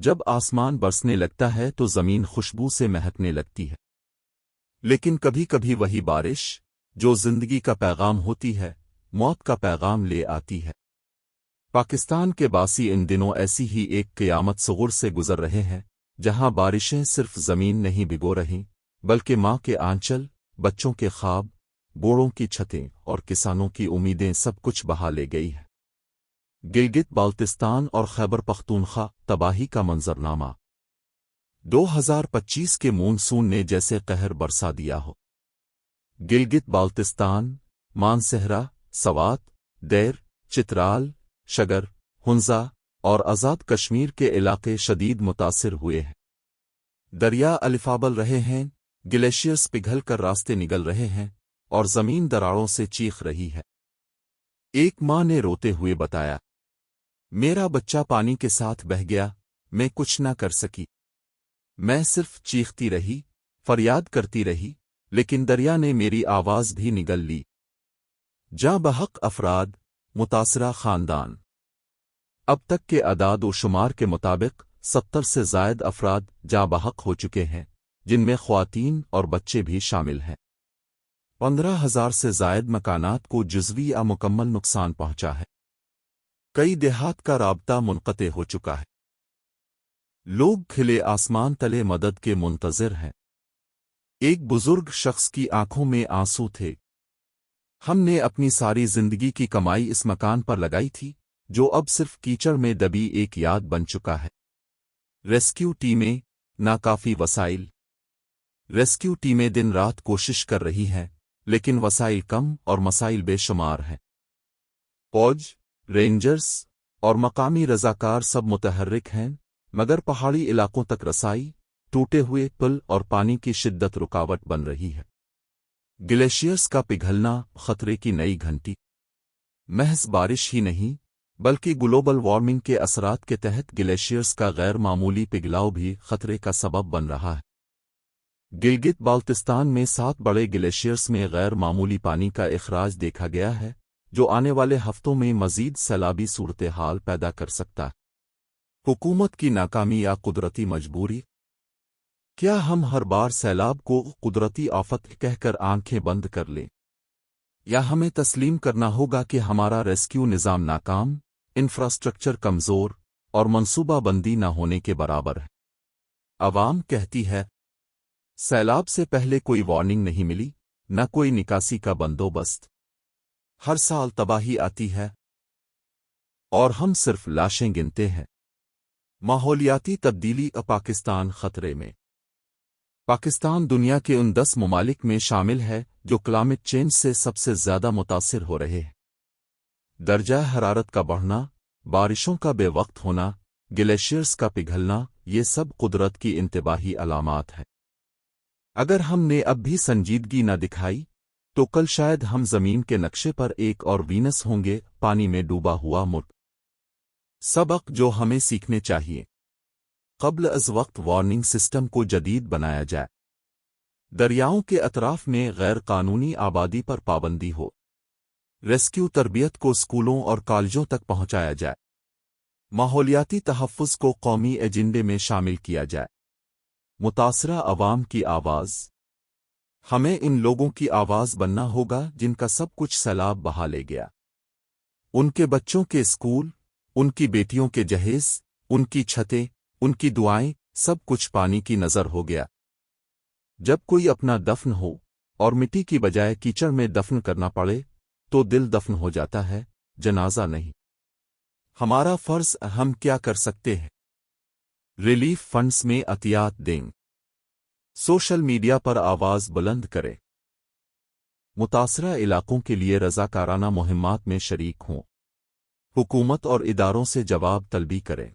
جب آسمان برسنے لگتا ہے تو زمین خوشبو سے مہکنے لگتی ہے، لیکن کبھی کبھی وہی بارش جو زندگی کا پیغام ہوتی ہے موت کا پیغام لے آتی ہے۔ پاکستان کے باسی ان دنوں ایسی ہی ایک قیامت صغر سے گزر رہے ہیں، جہاں بارشیں صرف زمین نہیں بھگو رہیں بلکہ ماں کے آنچل، بچوں کے خواب، بوڑوں کی چھتیں اور کسانوں کی امیدیں سب کچھ بہا لے گئی ہے۔ گلگت بالتستان اور خیبر پختونخوا تباہی کا منظرنامہ۔ 2025 کے مونسون نے جیسے قہر برسا دیا ہو۔ گلگت بالتستان، مانسہرہ، سوات، دیر، چترال، شگر، ہنزا اور آزاد کشمیر کے علاقے شدید متاثر ہوئے ہیں۔ دریا الفابل رہے ہیں، گلیشیئرز پگھل کر راستے نگل رہے ہیں اور زمین دراڑوں سے چیخ رہی ہے۔ ایک ماں نے روتے ہوئے بتایا، میرا بچہ پانی کے ساتھ بہہ گیا، میں کچھ نہ کر سکی، میں صرف چیختی رہی، فریاد کرتی رہی، لیکن دریا نے میری آواز بھی نگل لی۔ جاں بحق افراد، متاثرہ خاندان۔ اب تک کے اعداد و شمار کے مطابق 70 سے زائد افراد جاں بحق ہو چکے ہیں، جن میں خواتین اور بچے بھی شامل ہیں۔ 15,000 سے زائد مکانات کو جزوی یا مکمل نقصان پہنچا ہے۔ کئی دیہات کا رابطہ منقطع ہو چکا ہے۔ لوگ کھلے آسمان تلے مدد کے منتظر ہیں۔ ایک بزرگ شخص کی آنکھوں میں آنسو تھے۔ ہم نے اپنی ساری زندگی کی کمائی اس مکان پر لگائی تھی جو اب صرف کیچڑ میں دبی ایک یاد بن چکا ہے۔ ریسکیو ٹیمیں، ناکافی وسائل۔ ریسکیو ٹیمیں دن رات کوشش کر رہی ہیں، لیکن وسائل کم اور مسائل بے شمار ہیں۔ فوج، رینجرز اور مقامی رضاکار سب متحرک ہیں، مگر پہاڑی علاقوں تک رسائی، ٹوٹے ہوئے پل اور پانی کی شدت رکاوٹ بن رہی ہے۔ گلیشیئرز کا پگھلنا خطرے کی نئی گھنٹی۔ محض بارش ہی نہیں بلکہ گلوبل وارمنگ کے اثرات کے تحت گلیشیئرز کا غیر معمولی پگھلاؤ بھی خطرے کا سبب بن رہا ہے۔ گلگت بالتستان میں 7 بڑے گلیشیئرز میں غیر معمولی پانی کا اخراج دیکھا گیا ہے، جو آنے والے ہفتوں میں مزید سیلابی صورتحال پیدا کر سکتا ہے۔ حکومت کی ناکامی یا قدرتی مجبوری؟ کیا ہم ہر بار سیلاب کو قدرتی آفت کہہ کر آنکھیں بند کر لیں؟ یا ہمیں تسلیم کرنا ہوگا کہ ہمارا ریسکیو نظام ناکام، انفراسٹرکچر کمزور اور منصوبہ بندی نہ ہونے کے برابر ہے؟ عوام کہتی ہے، سیلاب سے پہلے کوئی وارننگ نہیں ملی، نہ کوئی نکاسی کا بندوبست۔ ہر سال تباہی آتی ہے اور ہم صرف لاشیں گنتے ہیں۔ ماحولیاتی تبدیلی پاکستان خطرے میں۔ پاکستان دنیا کے ان 10 ممالک میں شامل ہے جو کلائمیٹ چینج سے سب سے زیادہ متاثر ہو رہے ہیں۔ درجہ حرارت کا بڑھنا، بارشوں کا بے وقت ہونا، گلیشیئرز کا پگھلنا، یہ سب قدرت کی انتباہی علامات ہیں۔ اگر ہم نے اب بھی سنجیدگی نہ دکھائی تو کل شاید ہم زمین کے نقشے پر ایک اور وینس ہوں گے، پانی میں ڈوبا ہوا ملک۔ سبق جو ہمیں سیکھنے چاہیے۔ قبل از وقت وارننگ سسٹم کو جدید بنایا جائے۔ دریاؤں کے اطراف میں غیر قانونی آبادی پر پابندی ہو۔ ریسکیو تربیت کو اسکولوں اور کالجوں تک پہنچایا جائے۔ ماحولیاتی تحفظ کو قومی ایجنڈے میں شامل کیا جائے۔ متاثرہ عوام کی آواز۔ ہمیں ان لوگوں کی آواز بننا ہوگا جن کا سب کچھ سیلاب بہا لے گیا۔ ان کے بچوں کے اسکول، ان کی بیٹیوں کے جہیز، ان کی چھتیں، ان کی دعائیں، سب کچھ پانی کی نظر ہو گیا۔ جب کوئی اپنا دفن ہو اور مٹی کی بجائے کیچڑ میں دفن کرنا پڑے تو دل دفن ہو جاتا ہے، جنازہ نہیں۔ ہمارا فرض ہم کیا کر سکتے ہیں؟ ریلیف فنڈز میں عطیات دیں۔ سوشل میڈیا پر آواز بلند کریں۔ متاثرہ علاقوں کے لیے رضاکارانہ مہمات میں شریک ہوں۔ حکومت اور اداروں سے جواب طلبی کریں۔